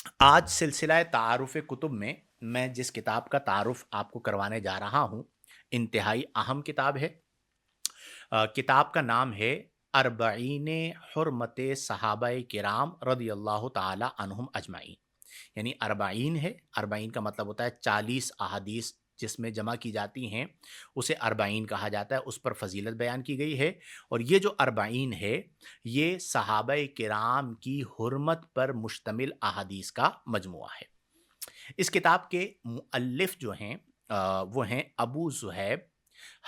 आज सिलसिला तारुफ़ कुतुब में मैं जिस किताब का तारुफ़ आपको करवाने जा रहा हूँ, इंतहाई अहम किताब है। किताब का नाम है अरबईन हुर्मत सहाबाए किराम रदियल्लाहु ताला अन्हुम अजमाइन। यानी अरबाईन है, अरबाईन का मतलब होता है 40 अहादीस जिसमें जमा की जाती हैं, उसे अरबाईन कहा जाता है, उस पर फ़ज़ीलत बयान की गई है। और ये जो अरबाईन है, ये सहाबाए किराम की हुर्मत पर मुश्तमिल अहादीस का मजमुआ है। इस किताब के मुअल्लिफ़ जो हैं वो हैं अबू ज़ुहैब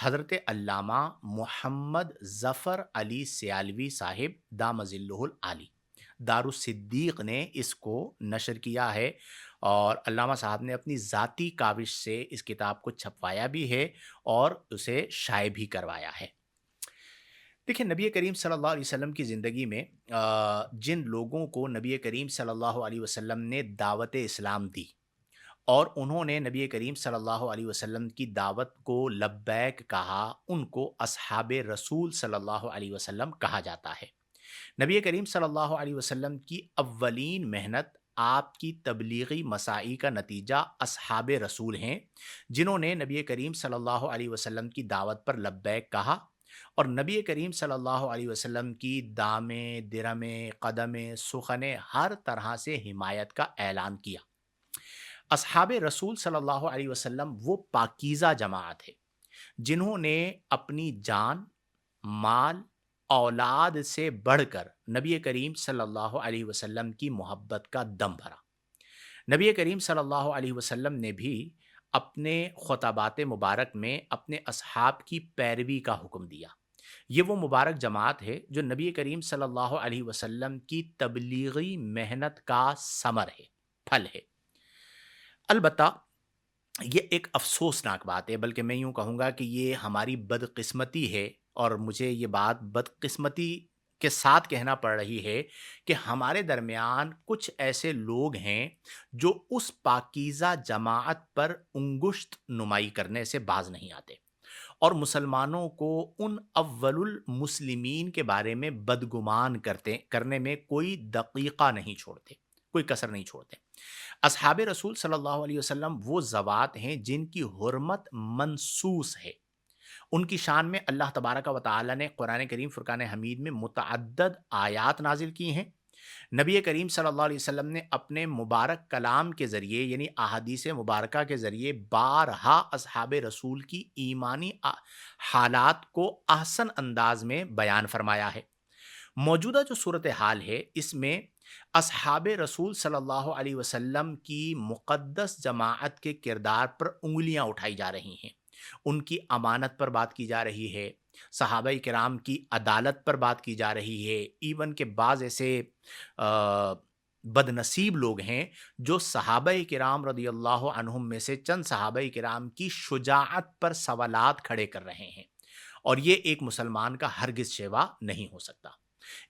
हज़रत अल्लामा मुहम्मद ज़फ़र अली सियालवी साहिब दामज़िल्लुहुल आली। दारुस्सिद्दीक़ ने इसको नशर किया है और अल्लामा साहब ने अपनी ज़ाती काविश से इस किताब को छपवाया भी है और उसे शाये भी करवाया है। देखिए, नबी करीम सल्लल्लाहु अलैहि वसल्लम की ज़िंदगी में जिन लोगों को नबी करीम सल्लल्लाहु अलैहि वसल्लम ने दावत इस्लाम दी और उन्होंने नबी करीम सल्लल्लाहु अलैहि वसल्लम की दावत को लब्बैक कहा, उनको अस्हाबे रसूल सल्लल्लाहु अलैहि वसल्लम कहा जाता है। नबी करीम सल्लल्लाहु अलैहि वसल्लम की अव्वलीन मेहनत आपकी तबलीगी मसाई का नतीजा अस्हाबे रसूल हैं, जिन्होंने नबी करीम सल्लल्लाहु अलैहि वसल्लम की दावत पर लब्बैक कहा और नबी करीम सल्लल्लाहु अलैहि वसल्लम की दामे, दिरमे, कदमे, सुखने हर तरह से हिमायत का ऐलान किया। अस्हाबे रसूल सल्लल्लाहु अलैहि वसल्लम वो पाकीज़ा जमात है, जिन्होंने अपनी जान, माल, औलाद से बढ़कर नबी करीम सल्लल्लाहु अलैहि वसल्लम की मोहब्बत का दम भरा। नबी करीम सल्लल्लाहु अलैहि वसल्लम ने भी अपने खुतबात मुबारक में अपने असहाब की पैरवी का हुक्म दिया। ये वो मुबारक जमात है जो नबी करीम सल्लल्लाहु अलैहि वसल्लम की तबलीगी मेहनत का समर है, फल है। अलबत्ता ये एक अफ़सोसनाक बात है, बल्कि मैं यूँ कहूँगा कि ये हमारी बदकिस्मती है और मुझे ये बात बदकिस्मती के साथ कहना पड़ रही है कि हमारे दरमियान कुछ ऐसे लोग हैं, जो उस पाकीज़ा जमात पर अंगुश्त नुमाई करने से बाज़ नहीं आते और मुसलमानों को उन अव्वलुल मुस्लिमीन के बारे में बदगुमान करने में कोई दक़ीक़ा नहीं छोड़ते, कोई कसर नहीं छोड़ते। अस्हाबे रसूल सल्लल्लाहु अलैहि वसल्लम वो ज़वात हैं जिनकी हुर्मत मनसूस है। उनकी शान में अल्लाह तबारक व तआला ने कुरान करीम फुरकान हमीद में मुतअद्दद आयात नाज़िल की हैं। नबी करीम सल्लल्लाहु अलैहि वसल्लम ने अपने मुबारक कलाम के ज़रिए यानी अहादीस मुबारका के ज़रिए बारहा अस्हाबे रसूल की ईमानी हालात को अहसन अंदाज में बयान फरमाया है। मौजूदा जो सूरत हाल है, इसमें अस्हाबे रसूल सल्लल्लाहु अलैहि वसल्लम की मुक़द्दस जमाअत के किरदार पर उँगलियाँ उठाई जा रही हैं। उनकी अमानत पर बात की जा रही है, सहाबाए किराम की अदालत पर बात की जा रही है, इवन के बाज़ ऐसे बदनसीब लोग हैं, जो सहाबाए किराम रदियल्लाहु अन्हुम में से चंद सहाबाए किराम की शुजाअत पर सवालात खड़े कर रहे हैं और ये एक मुसलमान का हरगिज़ शेवा नहीं हो सकता।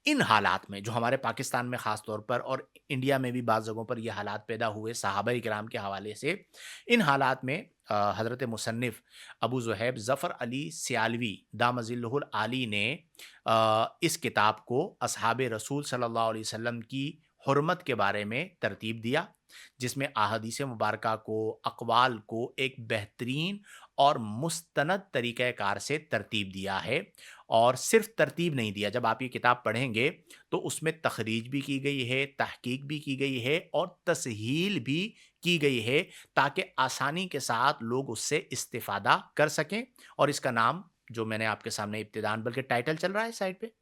इन हालात में जो हमारे पाकिस्तान में ख़ास तौर पर और इंडिया में भी बाज़ जगहों पर ये हालात पैदा हुए सहाबाए किराम के हवाले से, इन हालात में हज़रत मुसन्निफ़ अबू ज़ुहैब ज़फ़र अली सियालवी दामज़िल्लुहुल आली ने इस किताब को अस्हाबे रसूल सल्लल्लाहु अलैहि वसल्लम की हुर्मत के बारे में तरतीब दिया, जिसमें अहादीस मुबारका को, अक़वाल को एक बेहतरीन और मुस्तनद तरीक़ाकार से तरतीब दिया है और सिर्फ़ तरतीब नहीं दिया। जब आप ये किताब पढ़ेंगे, तो उसमें तख़रीज भी की गई है, तहक़ीक़ भी की गई है और तस्हील भी की गई है, ताकि आसानी के साथ लोग उससे इस्तिफ़ादा कर सकें। और इसका नाम जो मैंने आपके सामने इब्तिदान बल्कि टाइटल चल रहा है साइड पे,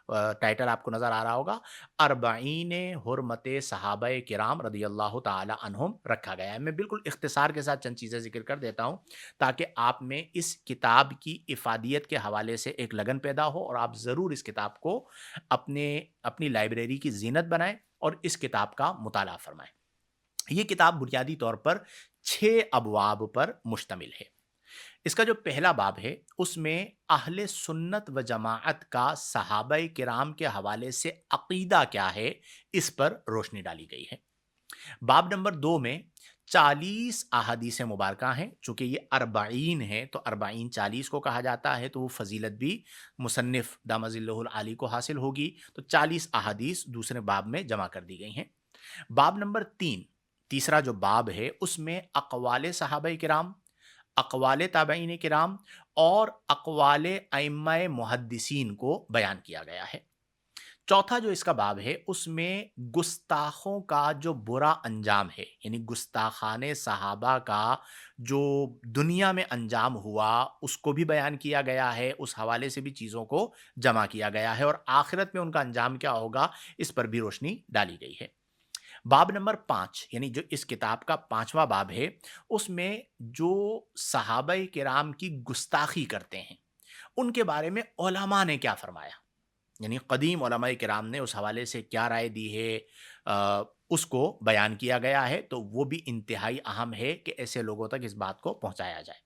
टाइटल आपको नज़र आ रहा होगा, अरबईन हुर्मते सहाबाए किराम रदियल्लाहु ताला अन्हुम रखा गया है। मैं बिल्कुल इख्तिसार के साथ चंद चीज़ें ज़िक्र कर देता हूँ, ताकि आप में इस किताब की इफ़ादियत के हवाले से एक लगन पैदा हो और आप ज़रूर इस किताब को अपनी लाइब्रेरी की ज़ीनत बनाएँ और इस किताब का मुताला फ़रमाएँ। ये किताब बुनियादी तौर पर 6 अबवाब पर मुश्तमिल है। इसका जो पहला बाब है, उसमें अहले सुन्नत व जमाअत का सहाबाए किराम के हवाले से अक़ीदा क्या है, इस पर रोशनी डाली गई है। बाब नंबर 2 में 40 अहादीस मुबारका हैं, चूँकि ये अरबईन है, तो अरबईन 40 को कहा जाता है, तो वो फ़ज़ीलत भी मुसन्निफ़ दामज़िल्लुहुल आली को हासिल होगी, तो 40 अहादीस दूसरे बाब में जमा कर दी गई हैं। باب نمبر 3، تیسرا جو باب ہے اس میں اقوال صحابہ کرام، اقوال تابعین کرام اور اقوال ائمہ محدثین کو بیان کیا گیا ہے۔ چوتھا جو اس کا باب ہے اس میں گستاخوں کا جو برا انجام ہے، یعنی گستاخان صحابہ کا جو دنیا میں انجام ہوا اس کو بھی بیان کیا گیا ہے، اس حوالے سے بھی چیزوں کو جمع کیا گیا ہے، اور آخرت میں ان کا انجام کیا ہوگا اس پر بھی روشنی ڈالی گئی ہے۔ باب نمبر 5، یعنی جو اس کتاب کا 5واں باب ہے، اس میں جو صحابہ کرام کی گستاخی کرتے ہیں ان کے بارے میں علماء نے کیا فرمایا، یعنی قدیم علماء کرام نے اس حوالے سے کیا رائے دی ہے، اس کو بیان کیا گیا ہے، تو وہ بھی انتہائی اہم ہے کہ ایسے لوگوں تک اس بات کو پہنچایا جائے۔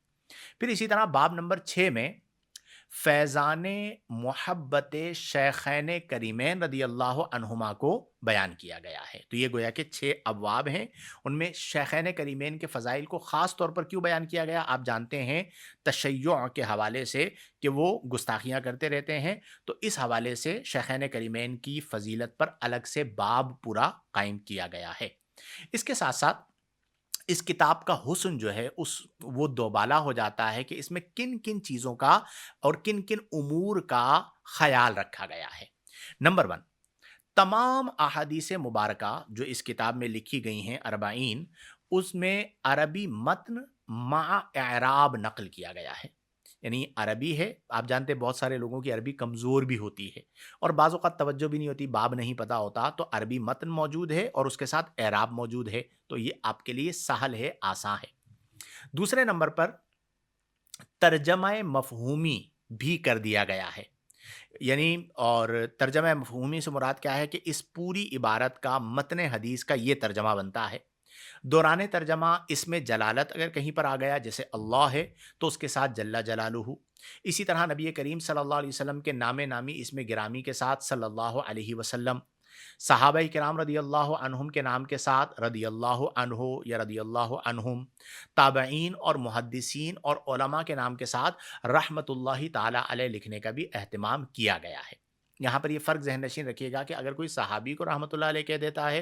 پھر اسی طرح باب نمبر 6 میں فیضان محبت شیخین کریمین رضی اللہ عنہما کو بیان کیا گیا ہے۔ تو یہ گویا کہ 6 ابواب ہیں، ان میں شیخین کریمین کے فضائل کو خاص طور پر کیوں بیان کیا گیا؟ آپ جانتے ہیں تشیع کے حوالے سے کہ وہ گستاخیاں کرتے رہتے ہیں، تو اس حوالے سے شیخین کریمین کی فضیلت پر الگ سے باب پورا قائم کیا گیا ہے۔ اس کے ساتھ ساتھ اس کتاب کا حسن جو ہے وہ دوبالا ہو جاتا ہے کہ اس میں کن کن چیزوں کا اور کن کن امور کا خیال رکھا گیا ہے۔ نمبر 1، تمام احادیث مبارکہ جو اس کتاب میں لکھی گئی ہیں 40، اس میں عربی متن مع اعراب نقل کیا گیا ہے، یعنی عربی ہے، آپ جانتے ہیں بہت سارے لوگوں کی عربی کمزور بھی ہوتی ہے اور بعض اوقات توجہ بھی نہیں ہوتی، باب نہیں پتا ہوتا، تو عربی متن موجود ہے اور اس کے ساتھ اعراب موجود ہے، تو یہ آپ کے لیے سہل ہے، آسان ہے۔ دوسرے نمبر پر ترجمہ مفہومی بھی کر دیا گیا ہے، یعنی اور ترجمہ مفہومی سے مراد کیا ہے کہ اس پوری عبارت کا متن حدیث کا یہ ترجمہ بنتا ہے۔ دوران ترجمہ اس میں جلالت اگر کہیں پر آ گیا جیسے اللہ ہے تو اس کے ساتھ جل جلالہ، اسی طرح نبی کریم صلی اللہ علیہ وسلم کے نام نامی اس میں گرامی کے ساتھ صلی اللہ علیہ وسلم، صحابہ کرام رضی اللہ عنہم کے نام کے ساتھ رضی اللہ عنہ یا رضی اللہ عنہم، تابعین اور محدثین اور علماء کے نام کے ساتھ رحمت اللہ تعالی علیہ لکھنے کا بھی اہتمام کیا گیا ہے۔ یہاں پر یہ فرق ذہن نشین رکھیے گا کہ اگر کوئی صحابی کو رحمت اللہ علیہ کہہ دیتا ہے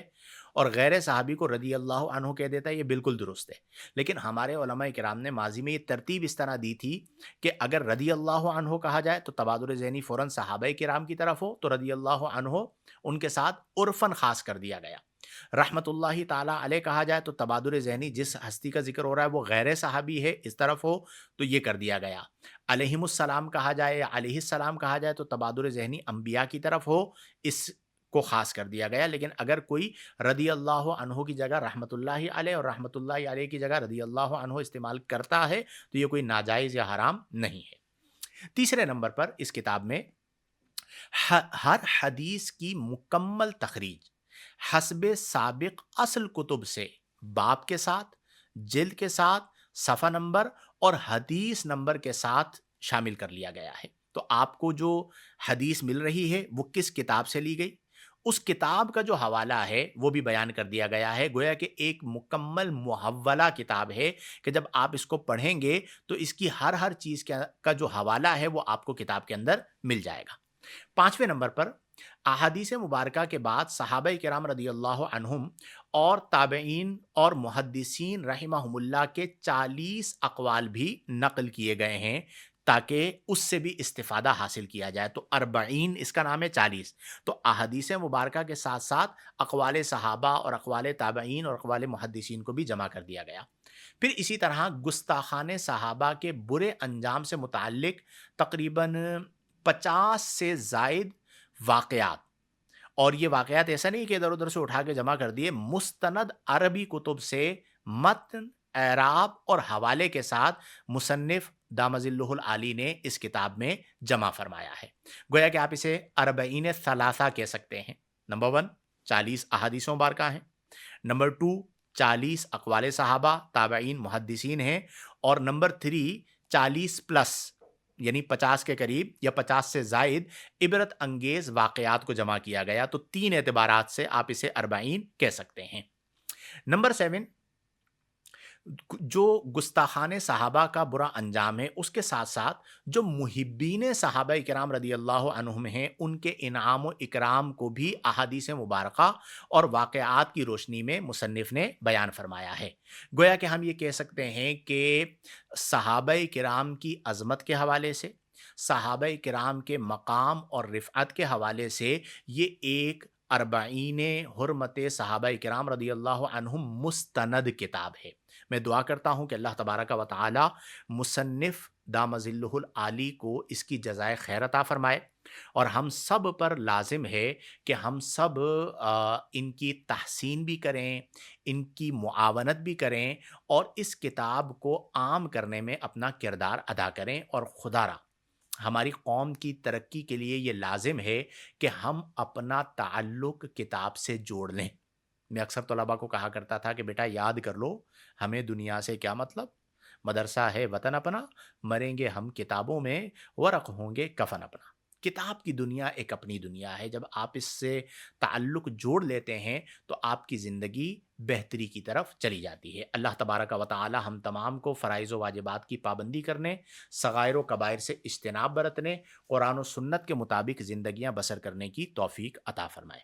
اور غیر صحابی کو رضی اللہ عنہ کہہ دیتا ہے، یہ بالکل درست ہے، لیکن ہمارے علماء کرام نے ماضی میں یہ ترتیب اس طرح دی تھی کہ اگر رضی اللہ عنہ کہا جائے تو تبادر ذہنی فوراً صحابہ کرام کی طرف ہو تو رضی اللہ عنہ ان کے ساتھ عرفاً خاص کر دیا گیا، رحمت اللہ تعالی علیہ کہا جائے تو تبادر ذہنی جس ہستی کا ذکر ہو رہا ہے وہ غیر صحابی ہے اس طرف ہو تو یہ کر دیا گیا، علیہم السلام کہا جائے یا علیہ السلام کہا جائے تو تبادر ذہنی انبیاء کی طرف ہو اس کو خاص کر دیا گیا، لیکن اگر کوئی رضی اللہ عنہ کی جگہ رحمت اللہ علیہ اور رحمت اللہ علیہ کی جگہ رضی اللہ عنہ استعمال کرتا ہے تو یہ کوئی ناجائز یا حرام نہیں ہے۔ تیسرے نمبر پر اس کتاب میں ہر حدیث کی مکمل تخریج حسب سابق اصل کتب سے باب کے ساتھ، جلد کے ساتھ، صفحہ نمبر اور حدیث نمبر کے ساتھ شامل کر لیا گیا ہے۔ تو آپ کو جو حدیث مل رہی ہے وہ کس کتاب سے لی گئی، اس کتاب کا جو حوالہ ہے وہ بھی بیان کر دیا گیا ہے، گویا کہ ایک مکمل محولہ کتاب ہے کہ جب آپ اس کو پڑھیں گے تو اس کی ہر چیز کا جو حوالہ ہے وہ آپ کو کتاب کے اندر مل جائے گا۔ 5ویں نمبر پر احادیث مبارکہ کے بعد صحابہ کرام رضی اللہ عنہم اور تابعین اور محدثین رحمہم اللہ کے 40 اقوال بھی نقل کیے گئے ہیں تاکہ اس سے بھی استفادہ حاصل کیا جائے، تو 40 اس کا نام ہے 40، تو احادیث مبارکہ کے ساتھ ساتھ اقوال صحابہ اور اقوال تابعین اور اقوال محدثین کو بھی جمع کر دیا گیا۔ پھر اسی طرح گستاخان صحابہ کے برے انجام سے متعلق تقریباً 50 سے زائد واقعات، اور یہ واقعات ایسا نہیں کہ ادھر ادھر سے اٹھا کے جمع کر دیے، مستند عربی کتب سے متن، اعراب اور حوالے کے ساتھ مصنف دام ظلہ العالی نے اس کتاب میں جمع فرمایا ہے، گویا کہ آپ اسے 40 ثلاثہ کہہ سکتے ہیں۔ نمبر 1 40 احادیث مبارکہ ہیں، نمبر 2 40 اقوال صحابہ تابعین محدثین ہیں، اور نمبر 3 40 پلس یعنی 50 کے قریب یا 50 سے زائد عبرت انگیز واقعات کو جمع کیا گیا، تو 3 اعتبارات سے آپ اسے 40 کہہ سکتے ہیں۔ نمبر 7 जो गुस्ताखाने सहाबा का बुरा अंजाम है, उसके साथ-साथ जो मुहिब्बीन सहाबा किराम रदियल्लाहु अन्हुम हैं, उनके इनाम व इकराम को भी अहादीस मुबारका और वाक़यात की रोशनी में मुसन्निफ़ ने बयान फ़रमाया है। गोया कि हम ये कह सकते हैं कि सहाबा किराम की अज़मत के हवाले से, सहाबा किराम के मकाम और रिफ़अत के हवाले से ये एक अरबईन हुर्मत सहाबा किराम रदियल्लाहु अन्हुम मुस्तनद किताब है। मैं दुआ करता हूँ कि अल्लाह तबारक व तआला मुसन्निफ़ दामज़िल्लुहुल आली को इसकी जज़ाए खैर अता फ़रमाए और हम सब पर लाज़िम है कि हम सब इनकी तहसीन भी करें, इनकी मुआवनत भी करें और इस किताब को आम करने में अपना किरदार अदा करें और खुदारा हमारी कौम की तरक्की के लिए ये लाज़िम है कि हम अपना ताल्लुक़ किताब से जोड़ लें। मैं अक्सर तलबा को कहा करता था कि बेटा याद कर लो, हमें दुनिया से क्या मतलब? मदरसा है वतन अपना, मरेंगे हम किताबों में, वरक़ होंगे कफ़न अपना। किताब की दुनिया एक अपनी दुनिया है, जब आप इससे ताल्लुक़ जोड़ लेते हैं, तो आपकी ज़िंदगी बेहतरी की तरफ चली जाती है। अल्लाह तबारक व तआला हम तमाम को फ़राइज़ व वाजिबात की पाबंदी करने, सगाइर व कबाइर से इज्तनाब बरतने, कुरान और सुन्नत के मुताबिक ज़िंदगियाँ बसर करने की तौफ़ीक अता फ़रमाए।